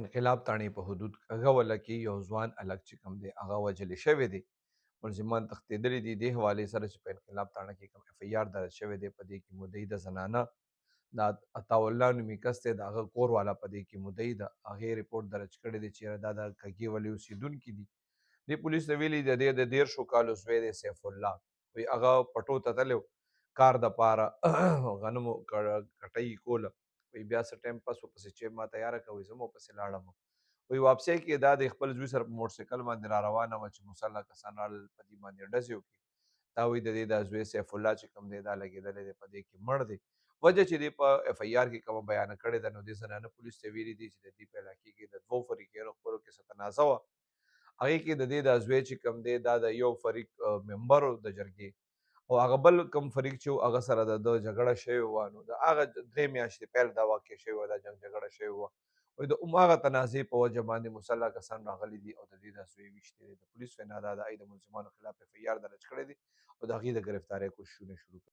انقلاب تاڼۍ په حدود غوله کې یو ځوان هلک چې کوم دی هغه وژل شوی دی. ملزمان تښتېدلي دي. دې حوالې سره چې په انقلاب تاڼه کې کوم اف ای آر درج شوی دی، په دې کې مدعي د زنانه د عطاالله نومي کس دی، د هغه کور والا په دې کې مدعي ده. هغې رپورټ درج کړی دی چې دا د کږې ولې اوسېدونکي دي. دې پولیس ته ویلي د دې د 13 کالو زوی دی سیف الله، وایي هغه پټو ته تللی کار دپاره غنمو کټۍ یې کوله. وایي بیا څه ټایم پس ورپسې چې ما تیاره کړه، وایي زه هم ورپسې لاړم. وایي واپسۍ کې دا د خپل زوی سره په موټرسایکل باندې را روانه وه چې مسلح کسان رالل په دې باندې ډزې وکړي. دا وایي د دې دا زوی سیف الله چې کوم دی دا لګېدلی دی په دې کې مړ دی. وجه چې دې په اف ای آر کې کومه بیانه کړې ده، نو دې زنانه پولیس ته ویلي دي چې د دې په علاقې کې د دوو فریقینو خپلو کې څه تنازع وه. هغې کې د دې دا زوی چې کوم دی دا د یو فریق ممبر و د جرګې، او هغه بل کوم فریق چې و هغه سره د ده جګړه شوې وه. نو د هغه 3 میاشتې پیل دا واقع شوې وه، دا جګړه شوې وه. وایي د هماغه تنازعې په وجه باندې مسلح کسان راغلي دي او د دې دا زوی ویشتلی دی. د پولیسو وینا دا ده ای د ملزمانو خلاف اف ای آر درج کړی دی او د هغې د ګرفتارۍ کوششونه شروع کړي.